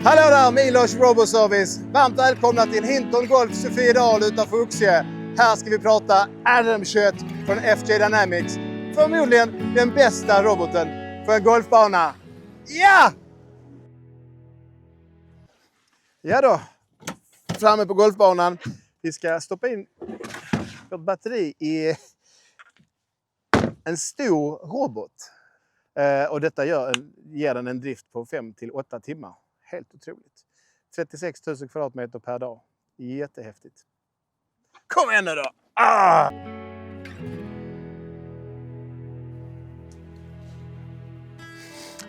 Hallå där, Milos Roboservice! Varmt välkomna till Hinton Golf Sofiedal utanför Oxie. Här ska vi prata RM21 från FJ Dynamics. Förmodligen den bästa roboten för en golfbana. Ja! Ja då, framme på golfbanan. Vi ska stoppa in vårt batteri i en stor robot. Och detta ger den en drift på 5 till 8 timmar. Helt otroligt. 36 000 kvadratmeter per dag. Jättehäftigt. Kom igen nu då! Ah!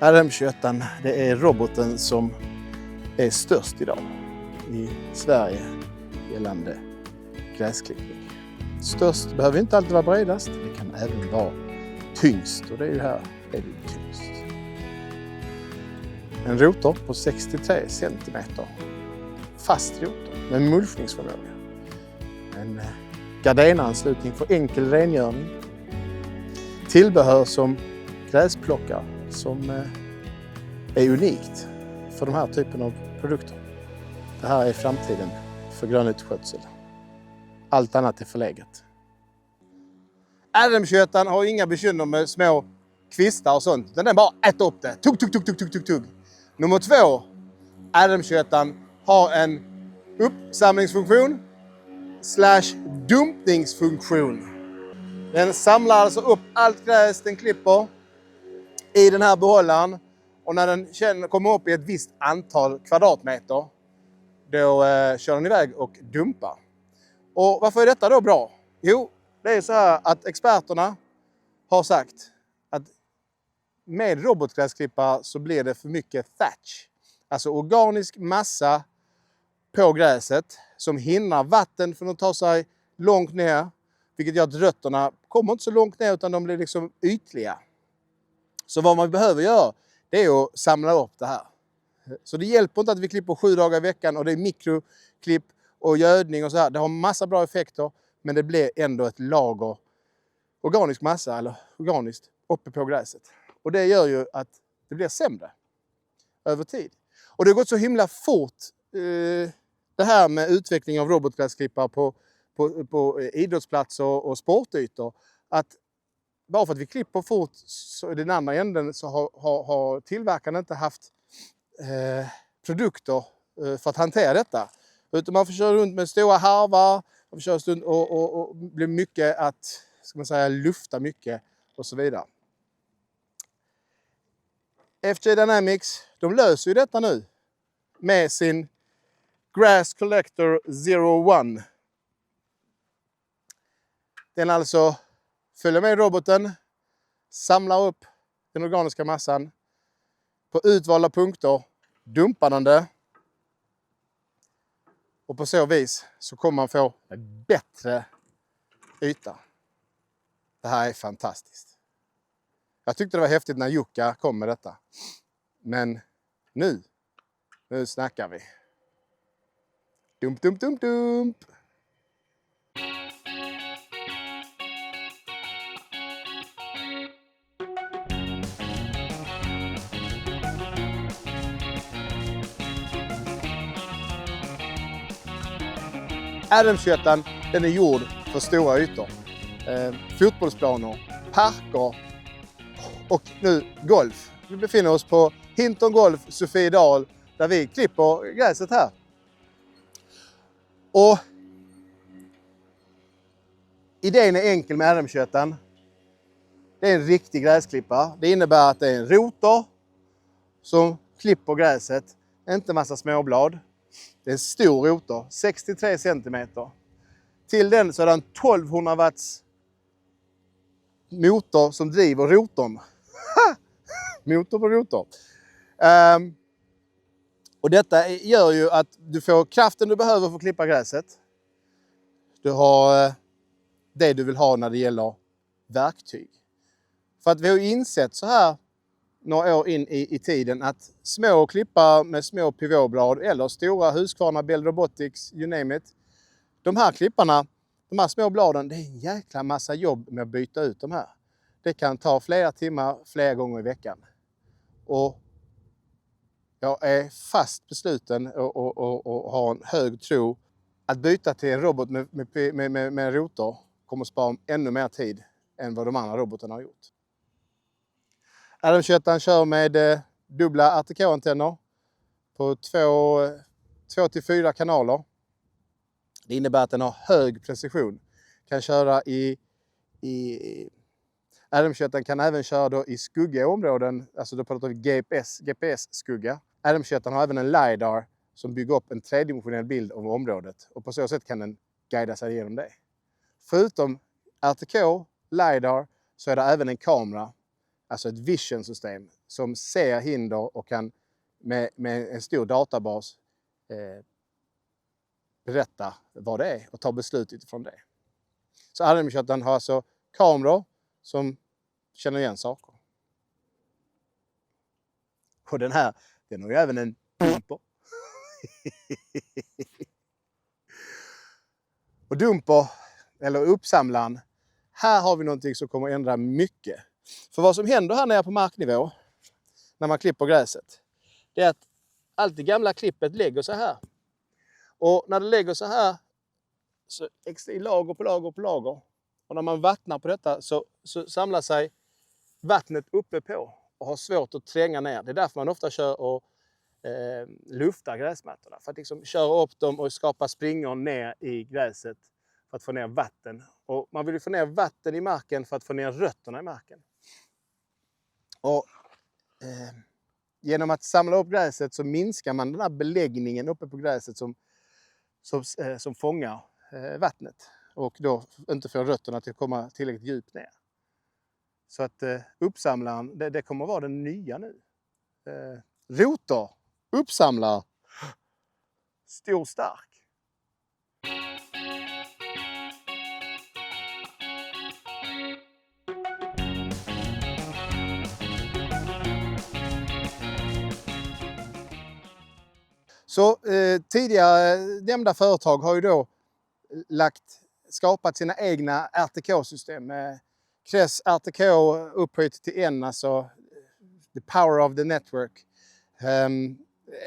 RM21, det är roboten som är störst idag i Sverige gällande gräsklippning. Störst behöver inte alltid vara bredast. Det kan även vara tyngst. Och det är ju här är det tyngst. En rotor på 63 cm. Fast rotor med mulchningsförmåga. En Gardena-anslutning för enkel rengöring. Tillbehör som gräsplockar som är unikt för de här typen av produkter. Det här är framtiden för grönyteskötsel. Allt annat är förlegat. RM21 har inga bekymmer med små kvistar och sånt. Den bara äter upp det. Tugg, tugg, tugg, tugg, tugg, tugg, tugg. Nummer 2. RM21 har en uppsamlingsfunktion / dumpningsfunktion. Den samlar alltså upp allt gräs den klipper i den här behållaren. Och när den kommer upp i ett visst antal kvadratmeter, då kör den iväg och dumpar. Och varför är detta då bra? Jo, det är så här att experterna har sagt att med robotgräsklippare så blir det för mycket thatch. Alltså organisk massa på gräset som hindrar vatten från att ta sig långt ner. Vilket gör att rötterna kommer inte så långt ner utan de blir liksom ytliga. Så vad man behöver göra, det är att samla upp det här. Så det hjälper inte att vi klipper 7 dagar i veckan och det är mikroklipp och gödning och så här. Det har massa bra effekter, men det blir ändå ett lager organisk massa eller organiskt uppe på gräset. Och det gör ju att det blir sämre över tid. Och det har gått så himla fort det här med utveckling av robotgräsklippare på idrottsplatser och sportytor. Att bara för att vi klipper fort så i den andra änden så har tillverkarna inte haft produkter för att hantera detta. Utan man får köra runt med stora harvar, man får köra stund och blir mycket att, ska man säga, lufta mycket och så vidare. FJ Dynamics, de löser ju detta nu med sin Grass Collector 01. Den alltså följer med roboten, samlar upp den organiska massan på utvalda punkter, dumpar den det. Och på så vis så kommer man få en bättre yta. Det här är fantastiskt. Jag tyckte det var häftigt när Jukka kom med detta. Men nu snackar vi. Dump, dump, dump, dump. RM21, den är gjord för stora ytor. Fotbollsplaner, parker och nu golf. Vi befinner oss på Hinton Golf Sofiedal där vi klipper gräset här. Och idén är enkel med RM21. Det är en riktig gräsklippare. Det innebär att det är en rotor som klipper gräset. Inte massa småblad. Det är en stor rotor, 63 cm. Till den så är det en 1200 watts motor som driver rotorn. Motor på rotor. Och detta gör ju att du får kraften du behöver för att klippa gräset. Du har det du vill ha när det gäller verktyg. För att vi har insett så här några år in i tiden att små klippar med små pivotblad eller stora Husqvarna, Bell Robotics, you name it. De här klipparna, de här små bladen, det är en jäkla massa jobb med att byta ut de här. Det kan ta flera timmar, flera gånger i veckan. Och Jag är fast besluten och har en hög tro att byta till en robot med rotor kommer att spara ännu mer tid än vad de andra robotarna har gjort. RM21 kör med dubbla RTK-antenner på 2-4 kanaler. Det innebär att den har hög precision. Kan köra RM21 kan även köra då i skuggiga områden, alltså då pratar vi GPS-skugga. RM21 har även en LiDAR som bygger upp en tredimensionell bild av området och på så sätt kan den guida sig igenom det. Förutom RTK, LiDAR, så är det även en kamera, alltså ett vision-system som ser hinder och kan med en stor databas berätta vad det är och ta beslut utifrån det. Så RM21 har alltså kameror som känner igen saker. Och den har ju även en dumper. Och dumper, eller uppsamlaren, här har vi någonting som kommer att ändra mycket. För vad som händer här nere på marknivå, när man klipper gräset, det är att allt det gamla klippet lägger sig här. Och när det lägger sig här, så i lager på lager på lager. Och när man vattnar på detta så samlar sig vattnet uppe på och har svårt att tränga ner. Det är därför man ofta kör och luftar gräsmattorna. För att liksom köra upp dem och skapa springor ner i gräset för att få ner vatten. Och man vill ju få ner vatten i marken för att få ner rötterna i marken. Och genom att samla upp gräset så minskar man den här beläggningen uppe på gräset som fångar vattnet. Och då inte får rötterna till att komma tillräckligt djupt ner. Så att uppsamlaren, det kommer att vara den nya nu. Rotor, uppsamlar, stor stark. Så tidigare nämnda företag har ju då skapat sina egna RTK-system. Kress RTK upphöjt till N, alltså the power of the network.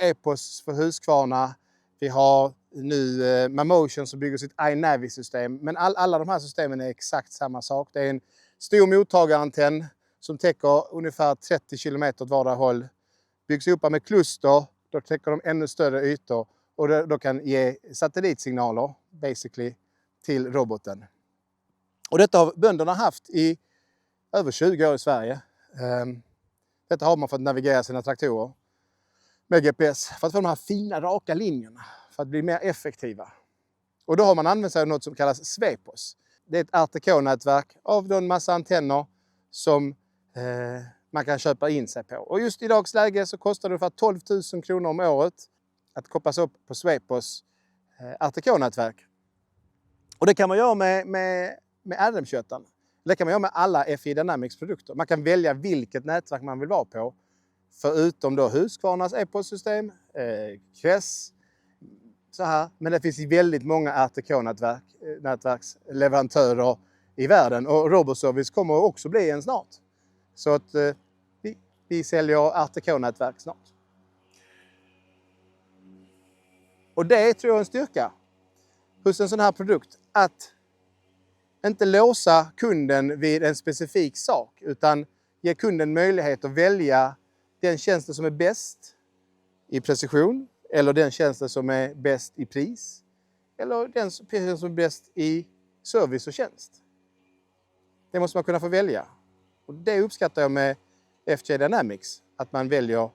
Epos för Husqvarna. Vi har nu Mamotion som bygger sitt iNavi-system. Men alla de här systemen är exakt samma sak. Det är en stor mottagarantenn som täcker ungefär 30 km åt vardera håll. Byggs upp med kluster, då täcker de ännu större ytor. Och då kan ge satellitsignaler, basically, till roboten. Och detta har bönderna haft i över 20 år i Sverige. Detta har man för att navigera sina traktorer med GPS. För att få de här fina, raka linjerna. För att bli mer effektiva. Och då har man använt sig av något som kallas Svepos. Det är ett RTK-nätverk av en massa antenner som man kan köpa in sig på. Och just i dags läge så kostar det ungefär 12 000 kronor om året att kopplas upp på Svepos RTK-nätverk. Och det kan man göra med RM21. Det kan man göra med alla FI Dynamics produkter. Man kan välja vilket nätverk man vill vara på. Förutom då Husqvarnas Epos-system, Kress, så här. Men det finns väldigt många RTK-nätverksleverantörer i världen. Och RoboService kommer också bli en snart. Så att vi säljer RTK-nätverk snart. Och det tror jag är en styrka hos en sån här produkt. Att inte låsa kunden vid en specifik sak. Utan ge kunden möjlighet att välja den tjänsten som är bäst i precision. Eller den tjänsten som är bäst i pris. Eller den tjänsten som är bäst i service och tjänst. Det måste man kunna få välja. Och det uppskattar jag med FJ Dynamics. Att man väljer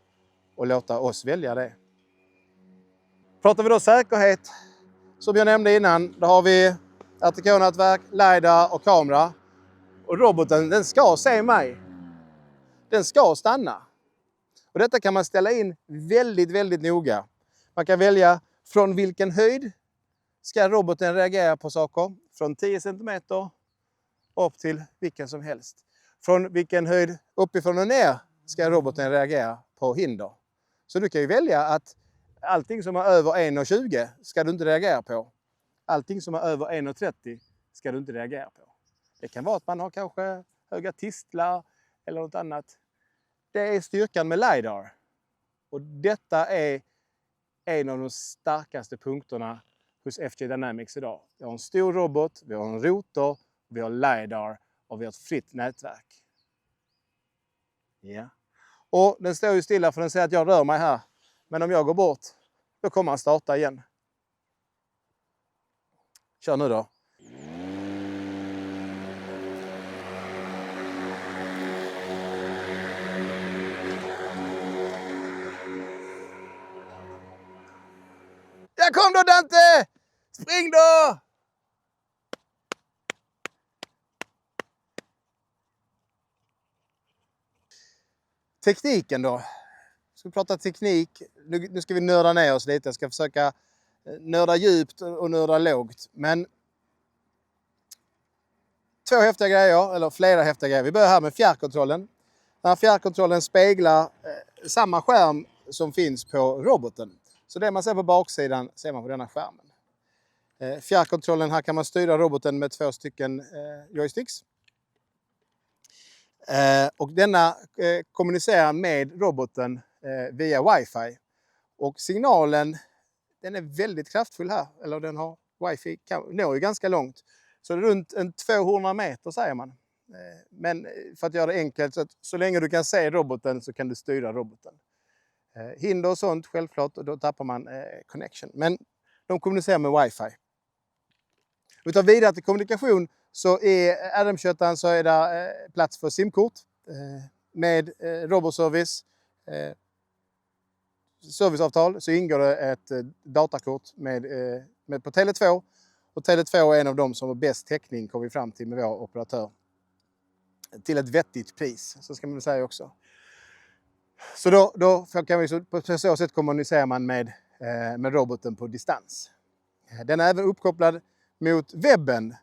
att låta oss välja det. Pratar vi då säkerhet, som jag nämnde innan, då har vi RTK-nätverk, LiDAR och kamera. Och roboten, den ska se mig. Den ska stanna. Och detta kan man ställa in väldigt, väldigt noga. Man kan välja från vilken höjd ska roboten reagera på saker. Från 10 cm upp till vilken som helst. Från vilken höjd uppifrån och ner ska roboten reagera på hinder. Så du kan ju välja att allting som är över 1,20 ska du inte reagera på. Allting som är över 1,30 ska du inte reagera på. Det kan vara att man har kanske höga tistlar eller något annat. Det är styrkan med LiDAR. Och detta är en av de starkaste punkterna hos FJ Dynamics idag. Vi har en stor robot, vi har en rotor, vi har LiDAR och vi har ett fritt nätverk. Ja. Och den står ju stilla för den säger att jag rör mig här. Men om jag går bort, då kommer han starta igen. Kör nu då. Ja, kom då Dante! Spring då! Tekniken då. Ska vi prata teknik. Nu ska vi nörda ner oss lite. Jag ska försöka nörda djupt och nörda lågt. Men två häftiga grejer, eller flera häftiga grejer. Vi börjar här med fjärrkontrollen. Den här fjärrkontrollen speglar samma skärm som finns på roboten. Så det man ser på baksidan ser man på denna skärmen. Fjärrkontrollen, här kan man styra roboten med 2 stycken joysticks. Och denna kommunicerar med roboten via wifi. Och signalen, den är väldigt kraftfull här. Eller den har wifi, når ju ganska långt. Så runt 200 meter säger man. Men för att göra det enkelt, så länge du kan se roboten så kan du styra roboten. Hinder och sånt självklart, och då tappar man connection. Men de kommunicerar med wifi. Utav vidare till kommunikation så är RM21 så är det plats för simkort med robotservice. Serviceavtal så ingår det ett datakort med på Tele2. Och Tele2 är en av de som har bäst täckning, kom vi fram till med vår operatör. Till ett vettigt pris, så ska man väl säga också. Så då kan vi på så sätt kommunicera man med roboten på distans. Den är även uppkopplad mot webben.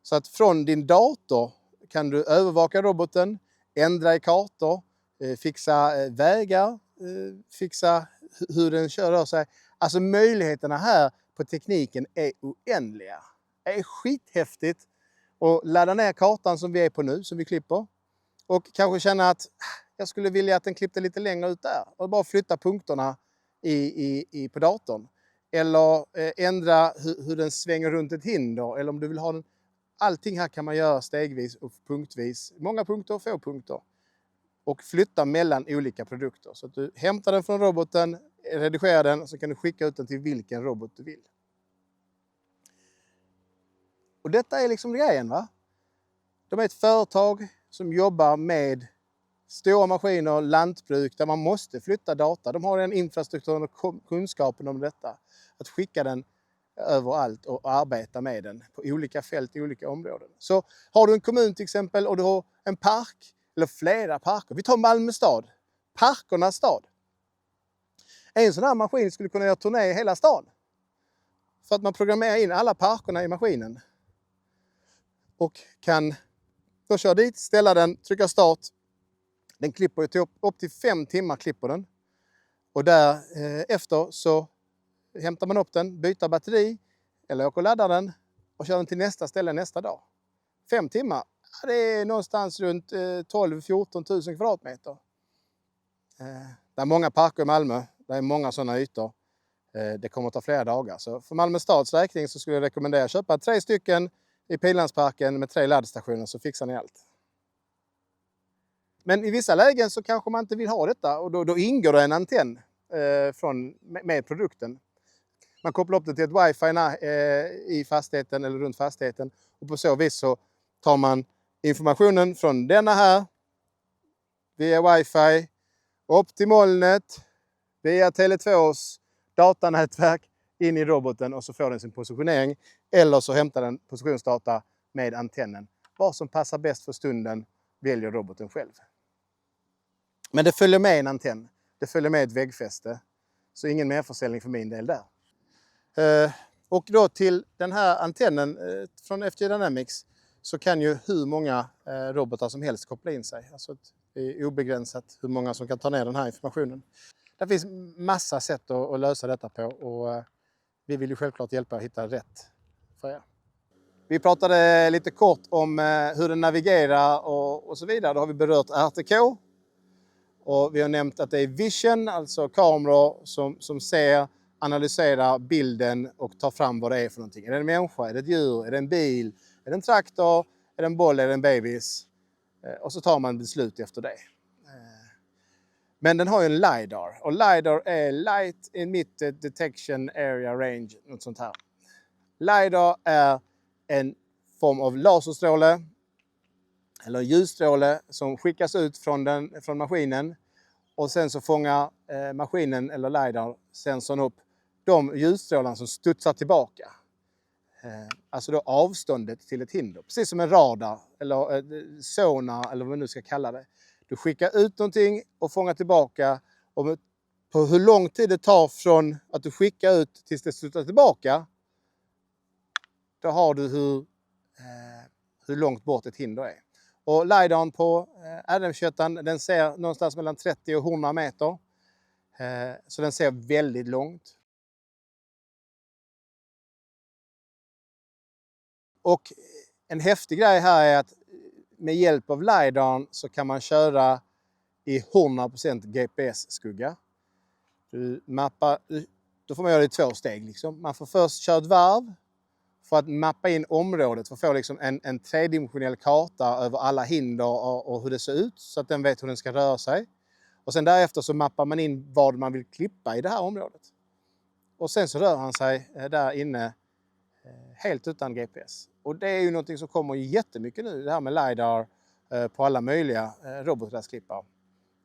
Så att från din dator kan du övervaka roboten, ändra i kartor, fixa vägar, fixa hur den kör sig. Alltså möjligheterna här på tekniken är oändliga. Det är skithäftigt att ladda ner kartan som vi är på nu, som vi klipper. Och kanske känna att jag skulle vilja att den klippte lite längre ut där. Och bara flytta punkterna på datorn. Eller ändra hur den svänger runt ett hinder. Eller om du vill ha den. Allting här kan man göra stegvis och punktvis. Många punkter och få punkter. Och flytta mellan olika produkter. Så att du hämtar den från roboten, redigerar den och så kan du skicka ut den till vilken robot du vill. Och detta är liksom grejen, va? De är ett företag som jobbar med stora maskiner, lantbruk där man måste flytta data. De har den infrastrukturen och kunskapen om detta. Att skicka den överallt och arbeta med den på olika fält i olika områden. Så har du en kommun till exempel och du har en park eller flera parker. Vi tar Malmö stad. Parkernas stad. En sån här maskin skulle kunna göra turné i hela stan. För att man programmerar in alla parkerna i maskinen. Och kan då köra dit, ställa den, trycka start. Den klipper ju upp till 5 timmar klipper den. Och därefter så hämtar man upp den, byter batteri eller åker och laddar den och kör den till nästa ställe nästa dag. 5 timmar, det är någonstans runt 12-14 000 kvadratmeter. Det är många parker i Malmö, det är många sådana ytor. Det kommer att ta flera dagar. Så för Malmö stads räkning så skulle jag rekommendera att köpa 3 stycken i Pildammsparken med 3 laddstationer så fixar ni allt. Men i vissa lägen så kanske man inte vill ha detta och då ingår det en antenn med produkten. Man kopplar upp det till ett wifi i fastigheten eller runt fastigheten och på så vis så tar man informationen från denna här via wifi upp till molnet via Tele2s datanätverk in i roboten och så får den sin positionering eller så hämtar den positionsdata med antennen. Vad som passar bäst för stunden väljer roboten själv. Men det följer med en antenn. Det följer med ett väggfäste. Så ingen merförsäljning för min del där. Och då till den här antennen från FJ Dynamics så kan ju hur många robotar som helst koppla in sig. Alltså det är obegränsat hur många som kan ta ner den här informationen. Det finns massa sätt att lösa detta på och vi vill ju självklart hjälpa att hitta rätt för er. Vi pratade lite kort om hur den navigerar och så vidare. Då har vi berört RTK. Och vi har nämnt att det är vision, alltså kameror som ser, analyserar bilden och tar fram vad det är för någonting. Är det en människa? Är det ett djur? Är det en bil? Är det en traktor? Är det en boll? Är det en bebis? Och så tar man beslut efter det. Men den har ju en LiDAR. Och LiDAR är Light Emitted Detection Area Range. Något sånt här. LiDAR är en form av laserstråle eller ljusstråle som skickas ut från maskinen. Och sen så fångar maskinen eller LiDAR-sensorn upp de ljusstrålarna som studsar tillbaka. Alltså då avståndet till ett hinder. Precis som en radar eller sonar eller vad man nu ska kalla det. Du skickar ut någonting och fångar tillbaka. Och på hur lång tid det tar från att du skickar ut tills det studsar tillbaka. Då har du hur långt bort ett hinder är. Och LiDARn på RM21 den ser någonstans mellan 30 och 100 meter. Så den ser väldigt långt. Och en häftig grej här är att med hjälp av LiDARn så kan man köra i 100% GPS-skugga. Då får man göra det i 2 steg. Liksom. Man får först köra ett varv för att mappa in området för att få liksom en tredimensionell karta över alla hinder och hur det ser ut så att den vet hur den ska röra sig. Och sen därefter så mappar man in vad man vill klippa i det här området. Och sen så rör han sig där inne helt utan GPS. Och det är ju någonting som kommer jättemycket nu, det här med LiDAR på alla möjliga robotgräsklippare.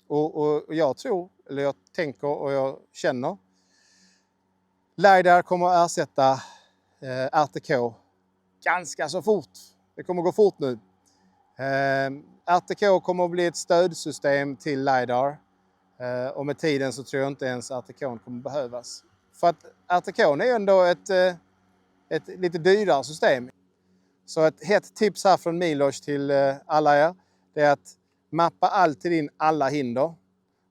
Och jag tror, eller jag tänker och jag känner, LiDAR kommer att ersätta RTK ganska så fort. Det kommer gå fort nu. RTK kommer att bli ett stödsystem till LiDAR. Och med tiden så tror jag inte ens RTK kommer behövas. För att RTK är ju ändå ett lite dyrare system. Så ett hett tips här från Milos till alla er, det är att mappa alltid in alla hinder.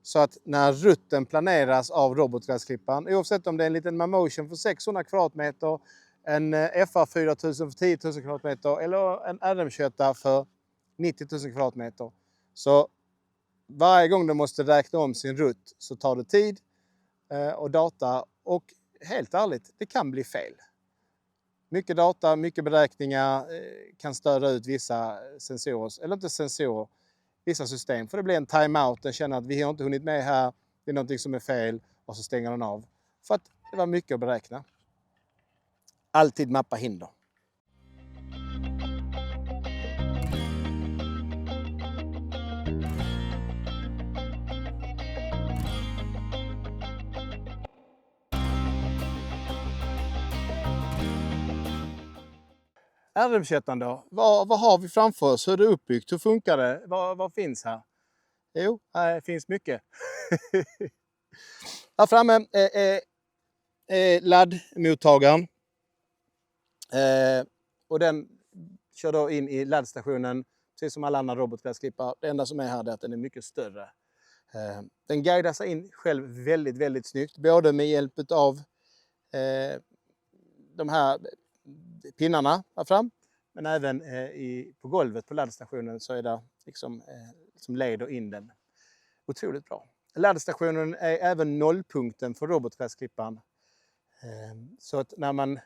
Så att när rutten planeras av robotgräsklipparen, oavsett om det är en liten Mamotion för 600 kvadratmeter, en FR 4000 för 10 000 kvadratmeter eller en RM21 för 90 000 kvadratmeter. Så varje gång du måste räkna om sin rutt så tar det tid och data och helt ärligt, det kan bli fel. Mycket data, mycket beräkningar kan störa ut vissa sensorer, eller inte sensorer, vissa system. För det blir en timeout, den känner att vi har inte hunnit med här, det är någonting som är fel och så stänger den av. För att det var mycket att beräkna. Alltid mappa hinder. RM21 då, vad har vi framför oss? Hur är det uppbyggt? Hur funkar det? Vad finns här? Jo, här finns mycket. Här framme är laddmottagaren. Och den kör då in i laddstationen, precis som alla andra robotgräsklippare. Det enda som är här är att den är mycket större. Den guidar sig in själv väldigt, väldigt snyggt. Både med hjälp av de här pinnarna här fram. Men även på golvet på laddstationen så är det liksom, som leder in den. Otroligt bra. Laddstationen är även nollpunkten för robotgräsklipparen. Så att när man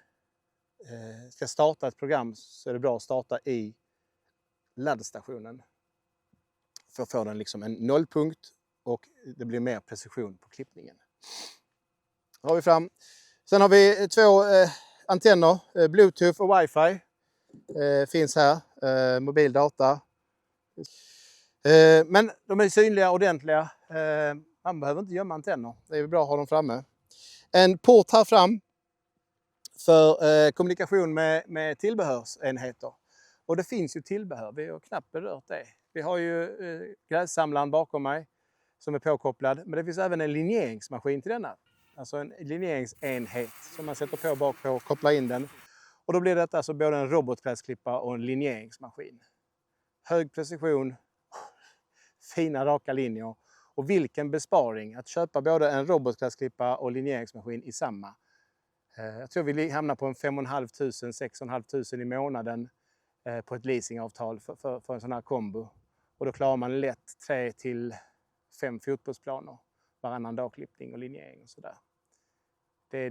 ska starta ett program så är det bra att starta i laddstationen. För att få den liksom en nollpunkt och det blir mer precision på klippningen. Har vi fram. Sen har vi 2 antenner, Bluetooth och Wi-Fi. Finns här, mobildata. Men de är synliga och ordentliga. Man behöver inte gömma antenner. Det är bra att ha dem framme. En port här fram för kommunikation med tillbehörsenheter. Och det finns ju tillbehör, vi har knappt berört det. Vi har ju grässamlaren bakom mig som är påkopplad. Men det finns även en linjeringsmaskin till denna. Alltså en linjeringsenhet som man sätter på bak på och kopplar in den. Och då blir detta alltså både en robotgräsklippare och en linjeringsmaskin. Hög precision, fina raka linjer. Och vilken besparing att köpa både en robotgräsklippare och linjeringsmaskin i samma. Jag tror vi hamnar på en 5 500 - 6 500 i månaden på ett leasingavtal för en sån här kombo. Och då klarar man lätt 3 till 5 fotbollsplaner, varannan dag klippning och linjering och sådär. Det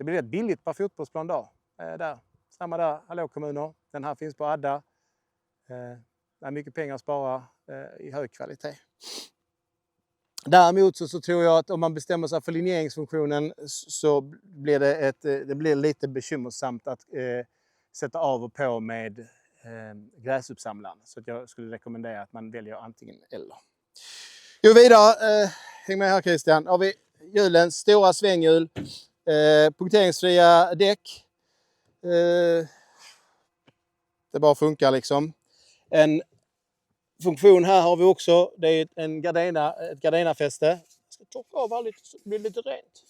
blir rätt billigt per fotbollsplan då. Där. Samma där, hallå kommuner. Den här finns på Adda. Det är mycket pengar att spara i hög kvalitet. Däremot så tror jag att om man bestämmer sig för linjeringsfunktionen så blir det blir lite bekymmersamt att sätta av och på med gräsuppsamlaren. Så att jag skulle rekommendera att man väljer antingen eller. Gå vidare, häng med här Christian. Har vi hjulens stora svänghjul, punkteringsfria däck. Det bara funkar liksom. En funktion här har vi också, det är ett gardinafäste. Jag ska torka av lite så det blir lite rent.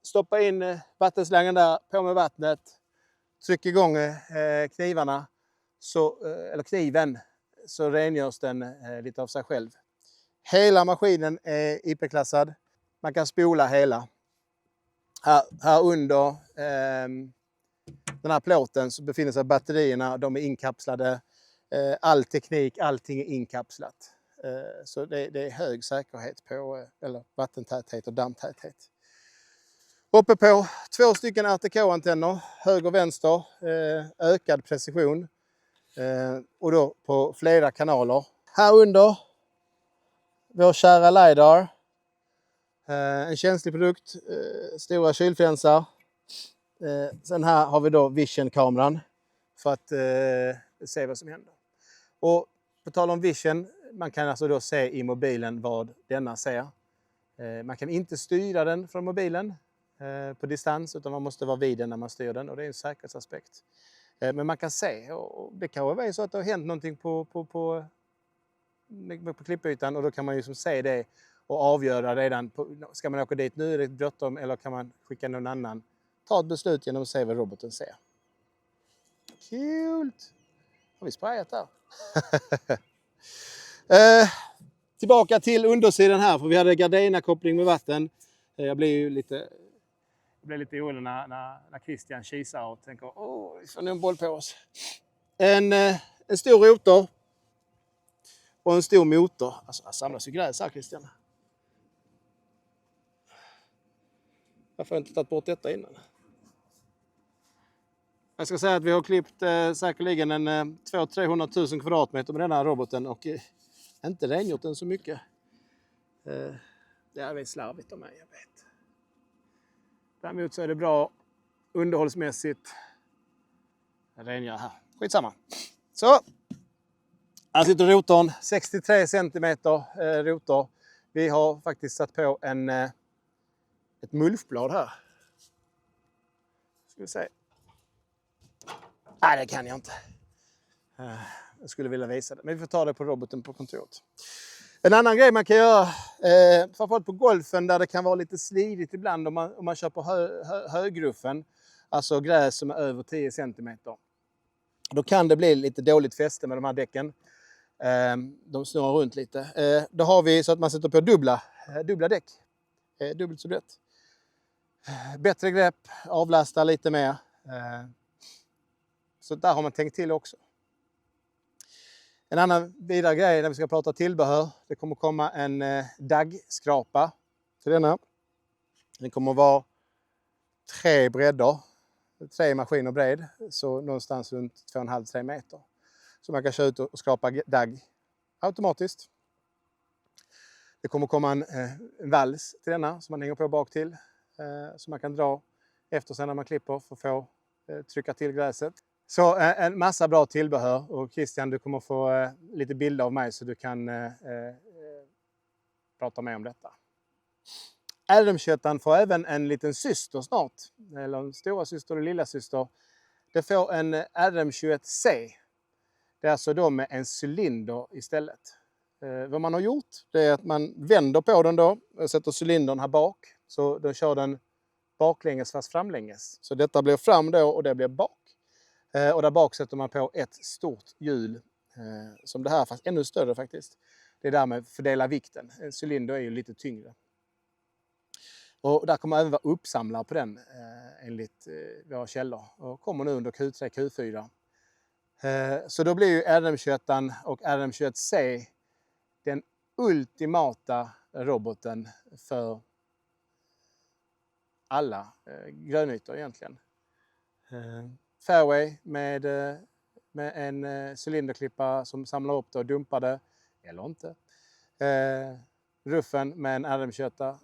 Stoppa in vattenslangen där, på med vattnet. Tryck igång knivarna, eller kniven, så rengörs den lite av sig själv. Hela maskinen är IP-klassad. Man kan spola hela. Här under den här plåten så befinner sig batterierna. De är inkapslade. All teknik, allting är inkapslat. Så det är hög säkerhet på eller vattentäthet och dammtäthet. Uppe på 2 stycken RTK-antenner, höger och vänster, ökad precision. Och då på flera kanaler. Här under vår kära LiDAR. En känslig produkt, stora kylflänsar. Sen här har vi då Vision-kameran för att se vad som händer. Och på tal om Vision, man kan alltså då se i mobilen vad denna ser. Man kan inte styra den från mobilen på distans, utan man måste vara vid den när man styr den, och det är en säkerhetsaspekt. Men man kan se, och det kan vara så att det har hänt någonting på klippytan, och då kan man ju som se det och avgöra redan, ska man åka dit nu, är det bråttom, eller kan man skicka någon annan? Ta ett beslut genom att se vad roboten ser. Kul! Har vi sprayat där? Tillbaka till undersidan här, för vi hade gardinakoppling med vatten. Jag blev lite orolig när Christian kisar och tänker, vi får nu en boll på oss. En stor rotor och en stor motor. Alltså, här samlas ju gräs här, Christian. Varför har jag inte tagit bort detta innan? Jag ska säga att vi har klippt säkerligen 200-300 000 kvadratmeter med den här roboten och inte rengjort den så mycket. Det är väl slarvigt av mig, jag vet. Däremot så är det bra underhållsmässigt. Jag rengör här. Skitsamma. Så. Här sitter rotorn. 63 centimeter rotor. Vi har faktiskt satt på ett mulfblad här. Ska vi se. Nej, det kan jag inte. Jag skulle vilja visa det. Men vi får ta det på roboten på kontoret. En annan grej man kan göra, framförallt på golfen där det kan vara lite slidigt ibland om man kör på högruffen, alltså gräs som är över 10 centimeter. Då kan det bli lite dåligt fäste med de här däcken. De snurrar runt lite. Då har vi så att man sätter på dubbla däck. Dubbelt så brett. Bättre grepp, avlasta lite mer. Så där har man tänkt till också. En annan vidare grej när vi ska prata tillbehör. Det kommer komma en daggskrapa till denna. Den kommer att vara 3 bredder. 3 maskiner bred. Så någonstans runt 2,5-3 meter. Så man kan köra ut och skrapa dagg automatiskt. Det kommer komma en vals till denna som man hänger på bak till. Som man kan dra efter sen när man klipper för att få trycka till gräset. Så en massa bra tillbehör, och Christian, du kommer få lite bilder av mig så du kan prata mer om detta. RM21 får även en liten syster snart, eller en stora syster och lilla syster. Det får en RM21C. Det är alltså då med en cylinder istället. Vad man har gjort, det är att man vänder på den då och sätter cylindern här bak. Så då kör den baklänges fast framlänges. Så detta blir fram då och det blir bak. Och där bak sätter man på ett stort hjul som det här, fast ännu större faktiskt. Det är därmed fördela vikten. En cylinder är ju lite tyngre. Och där kommer även vara uppsamlare på den enligt våra källor. Och kommer nu under Q3, Q4. Så då blir ju RM21 och RM21C den ultimata roboten för alla grönytor egentligen. Fairway med en cylinderklippa som samlar upp det och dumpar det, eller inte. Ruffen med en RM-kötta.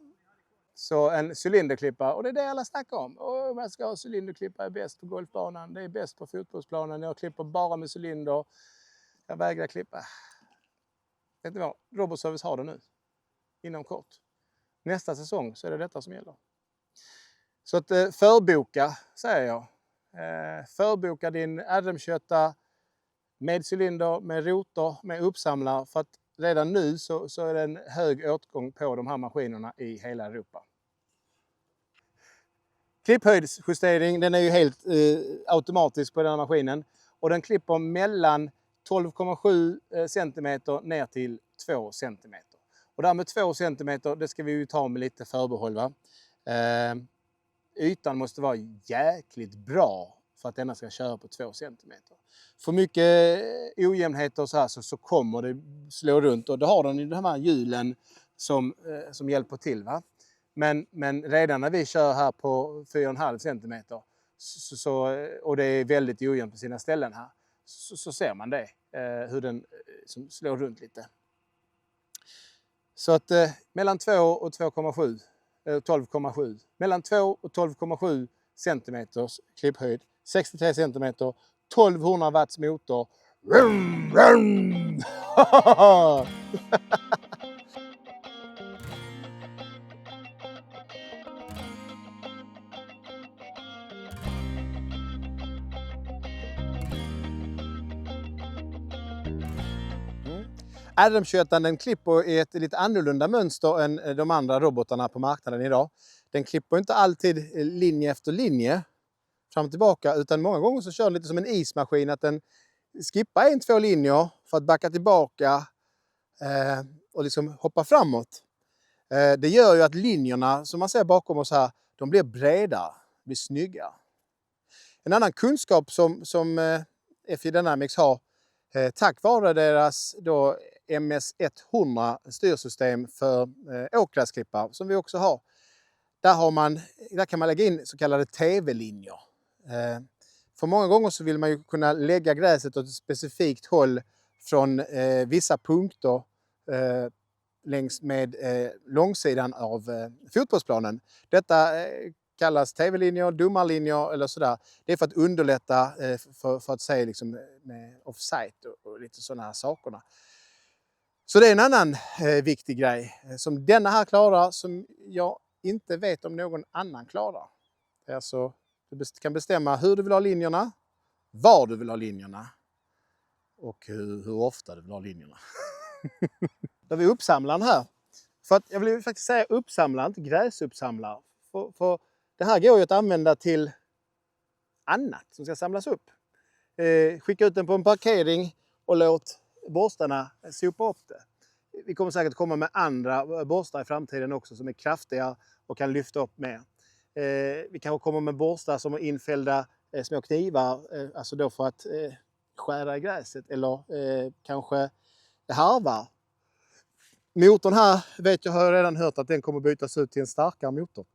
Så en cylinderklippa, och det är det alla snackar om. Man ska ha cylinderklippa, är bäst på golfbanan, det är bäst på fotbollsplanen, jag klipper bara med cylinder, jag vägrar klippa. Vet ni vad? Robotservice har det nu, inom kort. Nästa säsong så är det detta som gäller. Så att förboka, säger jag. Förboka din RM-kötta med cylinder, med rotor, med uppsamlar. För att redan nu så är det en hög åtgång på de här maskinerna i hela Europa. Klipphöjdsjustering, den är ju helt automatisk på den här maskinen. Och den klipper mellan 12,7 cm ner till 2 cm. Och där med 2 cm, det ska vi ju ta med lite förbehåll, va? Ytan måste vara jäkligt bra för att denna ska köra på 2 cm. För mycket ojämnheter så här så kommer det slå runt, och då har den ju de här hjulen som hjälper till, va? Men redan när vi kör här på 4,5 cm och det är väldigt ojämnt på sina ställen här, så ser man det, hur den slår runt lite. Så att mellan 2 och 2,7, 12,7. Mellan 2 och 12,7 cm klipphöjd, 63 cm, 1200 watts motor. Vroom, vroom. RM-köttan, den klipper i ett lite annorlunda mönster än de andra robotarna på marknaden idag. Den klipper inte alltid linje efter linje fram och tillbaka, utan många gånger så kör den lite som en ismaskin, att den skippar 1-2 linjer för att backa tillbaka och liksom hoppa framåt. Det gör ju att linjerna som man ser bakom oss här, de blir breda, blir snygga. En annan kunskap som FJ Dynamics har, tack vare deras då MS100 styrsystem för åkgräsklippar som vi också har. Där kan man lägga in så kallade TV-linjer. För många gånger så vill man ju kunna lägga gräset åt ett specifikt håll från vissa punkter längs med långsidan av fotbollsplanen. Detta kallas TV-linjer, domarlinjer eller sådär. Det är för att underlätta för att säga liksom med offside och lite sådana här sakerna. Så det är en annan viktig grej som denna här klarar, som jag inte vet om någon annan klarar. Det är alltså, du kan bestämma hur du vill ha linjerna, var du vill ha linjerna och hur ofta du vill ha linjerna. Då har vi uppsamlaren här. För att jag vill faktiskt säga uppsamlare, inte gräsuppsamlare. För det här går ju att använda till annat som ska samlas upp. Skicka ut den på en parkering och låt borstarna sopa upp det. Vi kommer säkert komma med andra borstar i framtiden också som är kraftiga och kan lyfta upp mer. Vi kanske kommer med borstar som har infällda små knivar, alltså då för att skära i gräset, eller kanske harvar. Motorn här har jag redan hört att den kommer bytas ut till en starkare motor.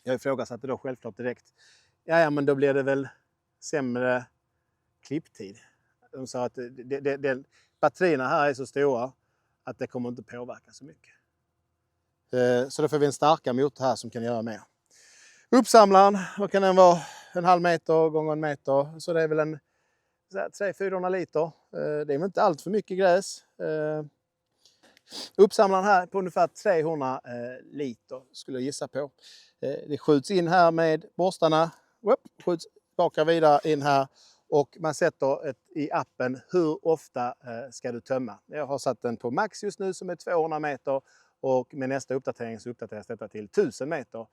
Jag ifrågasatte då självklart direkt. Ja, men då blir det väl sämre klipptid. De sa att batterierna här är så stora att det kommer inte påverka så mycket. Så då får vi en starkare motor här som kan göra mer. Uppsamlaren, vad kan den vara? 1,5 meter gånger 1 meter. Så det är väl en 300-400 liter. Det är väl inte allt för mycket gräs. Uppsamlaren här på ungefär 300 liter skulle jag gissa på. Det skjuts in här med borstarna. Skjuts tillbaka vidare in här. Och man sätter i appen hur ofta ska du tömma. Jag har satt den på max just nu som är 200 meter. Och med nästa uppdatering så uppdateras detta till 1000 meter.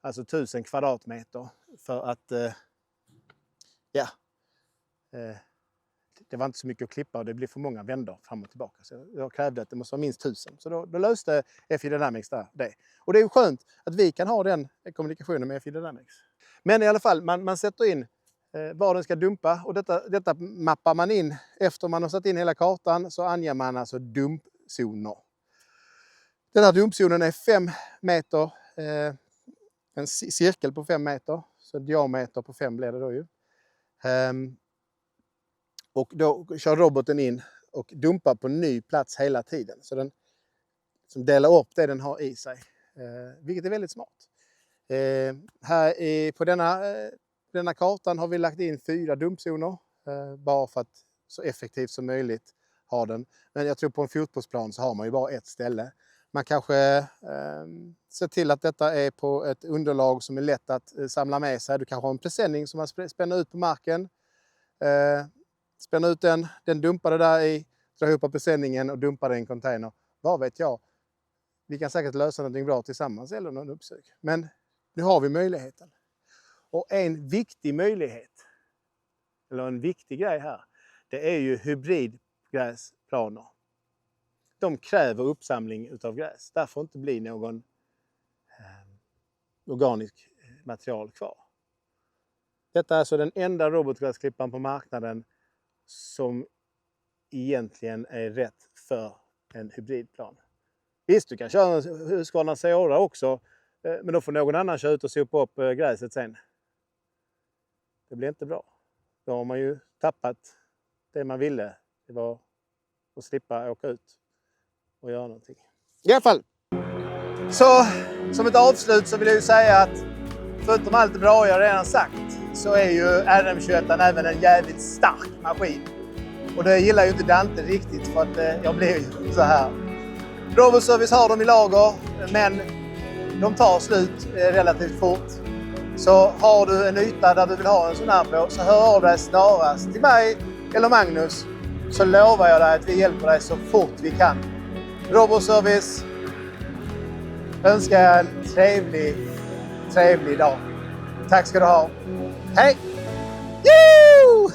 Alltså 1000 kvadratmeter. För att det var inte så mycket att klippa och det blir för många vändor fram och tillbaka. Så jag krävde att det måste vara minst 1000. Så då löste FJ Dynamics det. Och det är ju skönt att vi kan ha den kommunikationen med FJ Dynamics. Men i alla fall, man sätter in var den ska dumpa. Och detta mappar man in. Efter man har satt in hela kartan så anger man alltså dumpzoner. Den här dumpzonen är 5 meter, en cirkel på 5 meter. Så diameter på 5 blir det då ju. Och då kör roboten in och dumpar på ny plats hela tiden. Så den som delar upp det den har i sig. Vilket är väldigt smart. På denna kartan har vi lagt in 4 dumpzoner. Bara för att så effektivt som möjligt ha den. Men jag tror på en fotbollsplan så har man ju bara ett ställe. Man kanske ser till att detta är på ett underlag som är lätt att samla med sig. Du kanske har en presenning som man spänner ut på marken. Spänner ut den dumpar det där i, drar ihop presenningen och dumpar det i en container. Vad vet jag? Vi kan säkert lösa någonting bra tillsammans eller någon uppsök. Men nu har vi möjligheten. Och en viktig möjlighet, eller en viktig grej här, det är ju hybridgräsplaner. De kräver uppsamling utav gräs. Där får inte bli någon organisk material kvar. Detta är alltså den enda robotgräsklipparen på marknaden som egentligen är rätt för en hybridplan. Visst, du kan köra en Husqvarna Sora också, men då får någon annan köra ut och sopa upp gräset sen. Det blir inte bra. Då har man ju tappat det man ville. Det var att slippa åka ut och göra någonting. I alla fall. Så som ett avslut så vill jag ju säga att förutom allt det bra jag redan sagt så är ju RM21 även en jävligt stark maskin. Och det gillar ju inte Dante riktigt för att jag blir ju så här. Robotservice har dem i lager, men de tar slut relativt fort. Så har du en yta där du vill ha en sån här på, så hör av dig snarast till mig eller Magnus. Så lovar jag dig att vi hjälper dig så fort vi kan. Robotservice önskar jag en trevlig dag. Tack ska du ha. Hej! Woo!